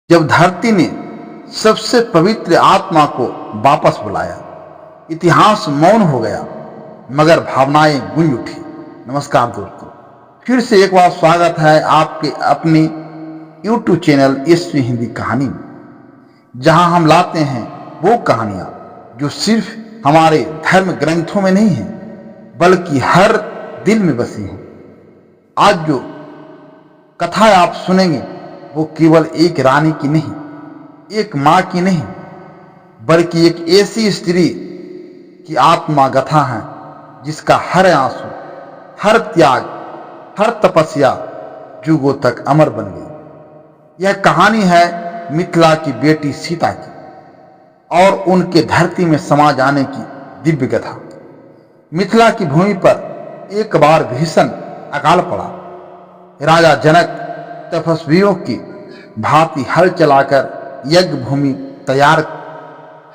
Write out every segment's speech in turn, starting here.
जब धरती ने सबसे पवित्र आत्मा को वापस बुलाया, इतिहास मौन हो गया मगर भावनाएं गूंज उठी। नमस्कार दोस्तों, फिर से एक बार स्वागत है आपके अपने YouTube चैनल यशस्वी हिंदी कहानी में, जहां हम लाते हैं वो कहानियां जो सिर्फ हमारे धर्म ग्रंथों में नहीं हैं बल्कि हर दिल में बसी हैं। आज जो कथा आप सुनेंगे वो केवल एक रानी की नहीं, एक माँ की नहीं, बल्कि एक ऐसी स्त्री की आत्मा गाथा है जिसका हर आंसू, हर त्याग, हर तपस्या युगों तक अमर बन गई। यह कहानी है मिथिला की बेटी सीता की और उनके धरती में समा जाने की दिव्य कथा। मिथिला की भूमि पर एक बार भीषण अकाल पड़ा। राजा जनक तपस्वियों की भांति हल चलाकर यज्ञ भूमि तैयार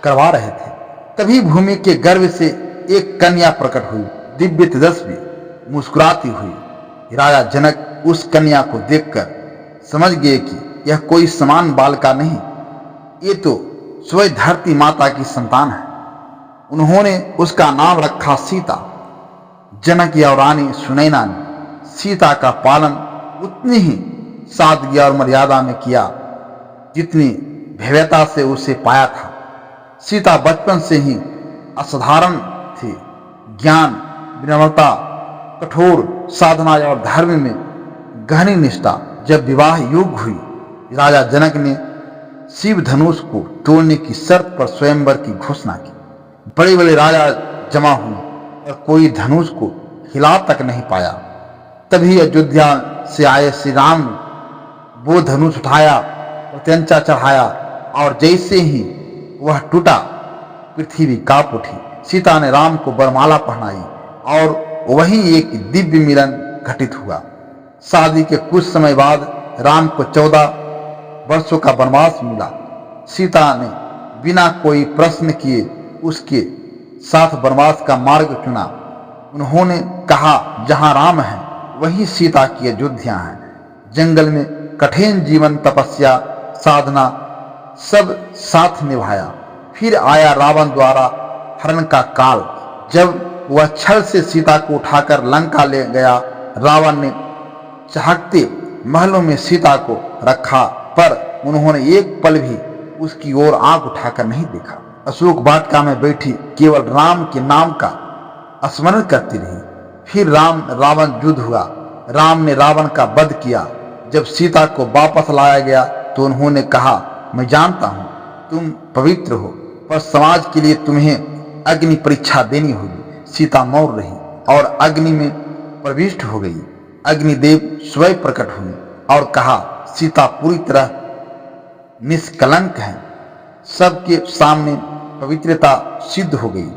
करवा रहे थे। तभी भूमि के गर्भ से एक कन्या प्रकट हुई, दिव्य तेजस्वी, मुस्कुराती हुई। राजा जनक उस कन्या को देखकर समझ गए कि यह कोई समान बालिका नहीं, ये तो स्वयं धरती माता की संतान है। उन्होंने उसका नाम रखा सीता। जनक और रानी सुनैना ने सीता का पालन उतनी ही सादगी और मर्यादा में किया जितनी भव्यता से उसे पाया था। सीता बचपन से ही असाधारण थी। ज्ञान, विनम्रता, कठोर साधना और धर्म में गहरी निष्ठा। जब विवाह योग हुई, राजा जनक ने शिव धनुष को तोड़ने की शर्त पर स्वयंवर की घोषणा की। बड़े बड़े राजा जमा हुए और कोई धनुष को हिला तक नहीं पाया। तभी अयोध्या से आए श्री राम ने वो धनुष उठाया, प्रत्यंचा चढ़ाया और जैसे ही वह टूटा, पृथ्वी कांप उठी। सीता ने राम को वरमाला पहनाई और वहीं एक दिव्य मिलन घटित हुआ। शादी के कुछ समय बाद राम को 14 वर्षों का वनवास मिला। सीता ने बिना कोई प्रश्न किए उसके साथ वनवास का मार्ग चुना। उन्होंने कहा, जहां राम है वहीं सीता की अयोध्या है। जंगल में कठिन जीवन, तपस्या, साधना सब साथ निभाया। फिर आया रावण द्वारा हरण का काल। जब वह छल से सीता को उठाकर लंका ले गया, रावण ने चहकते महलों में सीता को रखा, पर उन्होंने एक पल भी उसकी ओर आंख उठाकर नहीं देखा। अशोक वाटिका में बैठी केवल राम के नाम का स्मरण करती रही। फिर रावण युद्ध हुआ। राम ने रावण का वध किया। जब सीता को वापस लाया गया तो उन्होंने कहा, मैं जानता हूं तुम पवित्र हो, पर समाज के लिए तुम्हें अग्नि परीक्षा देनी होगी। सीता मौन रही और अग्नि में प्रविष्ट हो गई। अग्निदेव स्वयं प्रकट हुए और कहा, सीता पूरी तरह निष्कलंक है। सबके सामने पवित्रता सिद्ध हो गई।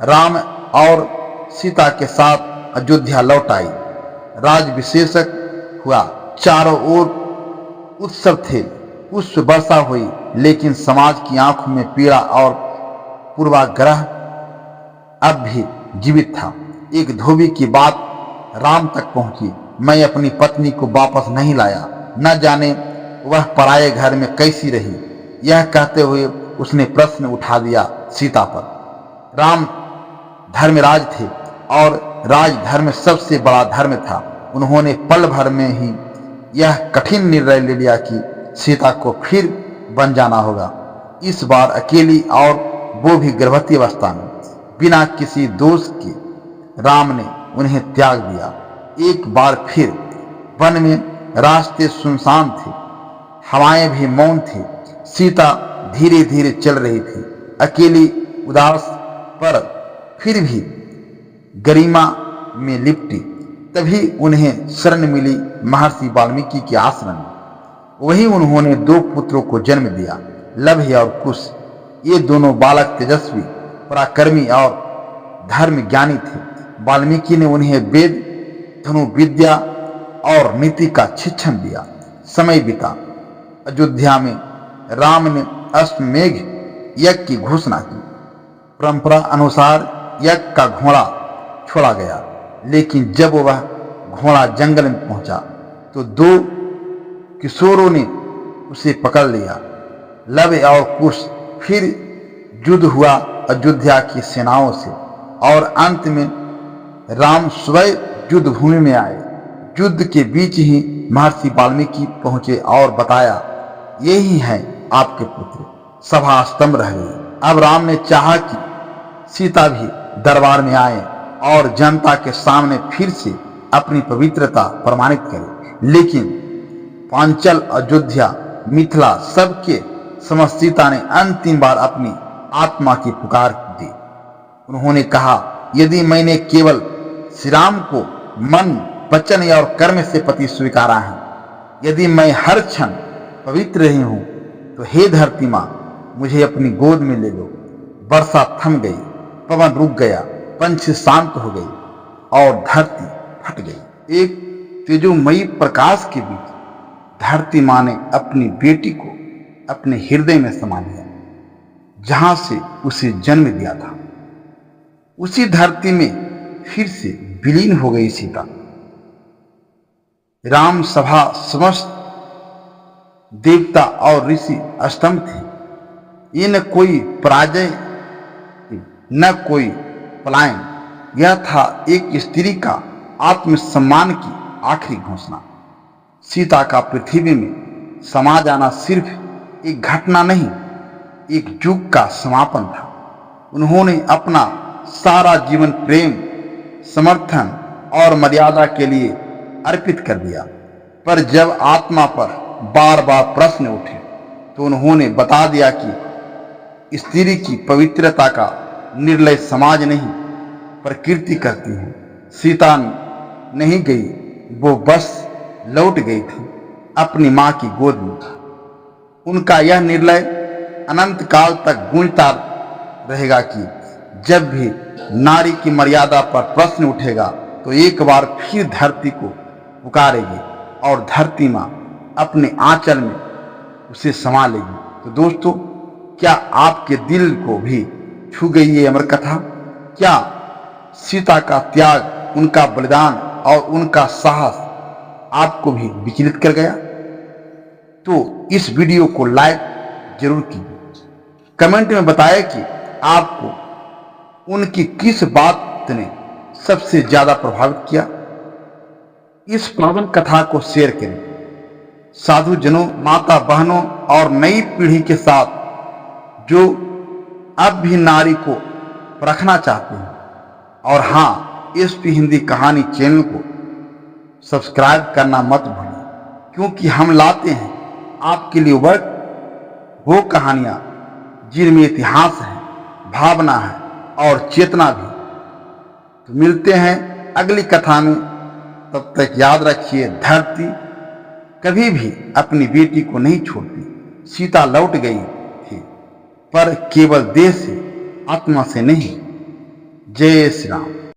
राम और सीता के साथ अयोध्या लौट आई। राजविशेषक हुआ। चारों ओर उत्सव थे। पुष्प वर्षा हुई, लेकिन समाज की आंखों में पीड़ा और पूर्वाग्रह अब भी जीवित था। एक धोबी की बात राम तक पहुंची, मैं अपनी पत्नी को वापस नहीं लाया, न जाने वह पराये घर में कैसी रही। यह कहते हुए उसने प्रश्न उठा दिया सीता पर। राम धर्मराज थे और राजधर्म सबसे बड़ा धर्म था। उन्होंने पल भर में ही यह कठिन निर्णय ले लिया कि सीता को फिर बन जाना होगा, इस बार अकेली और वो भी गर्भवती अवस्था में। बिना किसी दोष के राम ने उन्हें त्याग दिया। एक बार फिर वन में रास्ते सुनसान थे, हवाएं भी मौन थी। सीता धीरे धीरे चल रही थी, अकेली, उदास, पर फिर भी गरिमा में लिपटी। तभी उन्हें शरण मिली महर्षि वाल्मीकि के आश्रम में। वहीं उन्होंने 2 पुत्रों को जन्म दिया, लभ और कुश। ये दोनों बालक तेजस्वी, पराक्रमी और धर्म ज्ञानी थे। वाल्मीकि ने उन्हें वेद, धनुर्विद्या और नीति का शिक्षण दिया। समय बीता। अयोध्या में राम ने अश्वमेघ यज्ञ की घोषणा की। परंपरा अनुसार यज्ञ का घोड़ा छोड़ा गया, लेकिन जब वह घोड़ा जंगल में पहुंचा तो 2 किशोरों ने उसे पकड़ लिया। लव और कुश फिर युद्ध हुआ अयोध्या की सेनाओं से, और अंत में राम स्वयं युद्ध भूमि में आए। युद्ध के बीच ही महर्षि वाल्मीकि पहुंचे और बताया, यही है आपके पुत्र। सभा स्तंभ रह गई। अब राम ने चाहा कि सीता भी दरबार में आए और जनता के सामने फिर से अपनी पवित्रता प्रमाणित करे, लेकिन पांचल, अयोध्या, मिथिला सबके समझ सीता ने अंतिम बार अपनी आत्मा की पुकार दी। उन्होंने कहा, यदि मैंने केवल श्री राम को मन, वचन और कर्म से पति स्वीकारा है, यदि मैं हर क्षण पवित्र रही हूं, तो हे धरती मां, मुझे अपनी गोद में ले लो। वर्षा थम गई, पवन रुक गया, पंछी शांत हो गई और धरती फट गई। एक तेजोमयी प्रकाश के बीच धरती मां ने अपनी बेटी को अपने हृदय में समा लिया, जहां से उसे जन्म दिया था। उसी धरती में फिर से विलीन हो गई सीता। राम सभा समस्त देवता और ऋषि स्तंभ थे। ये न कोई पराजय, न कोई पलायन, यह था एक स्त्री का आत्मसम्मान की आखिरी घोषणा। सीता का पृथ्वी में समा जाना सिर्फ एक घटना नहीं, एक युग का समापन था। उन्होंने अपना सारा जीवन प्रेम, समर्थन और मर्यादा के लिए अर्पित कर दिया। पर जब आत्मा पर बार बार प्रश्न उठे, तो उन्होंने बता दिया कि स्त्री की पवित्रता का निर्णय समाज नहीं, प्रकृति करती है। सीता नहीं गई, वो बस लौट गई थी अपनी मां की गोद में। उनका यह निर्णय अनंत काल तक गूंजता रहेगा कि जब भी नारी की मर्यादा पर प्रश्न उठेगा, तो एक बार फिर धरती को पुकारेगी और धरती मां अपने आंचल में उसे समा लेगी। तो दोस्तों, क्या आपके दिल को भी छू गई ये अमर कथा? क्या सीता का त्याग, उनका बलिदान और उनका साहस आपको भी विचलित कर गया? तो इस वीडियो को लाइक जरूर कीजिए। कमेंट में बताएं कि आपको उनकी किस बात ने सबसे ज्यादा प्रभावित किया। इस पावन कथा को शेयर करें साधु जनों, माता बहनों और नई पीढ़ी के साथ, जो अब भी नारी को परखना चाहते हैं। और हाँ, एसपी हिंदी कहानी चैनल को सब्सक्राइब करना मत भूलिए, क्योंकि हम लाते हैं आपके लिए वो कहानियां जिनमें इतिहास है, भावना है और चेतना भी। तो मिलते हैं अगली कथा में। तब तक याद रखिए, धरती कभी भी अपनी बेटी को नहीं छोड़ती। सीता लौट गई थी, पर केवल देह से, आत्मा से नहीं। जय श्री राम।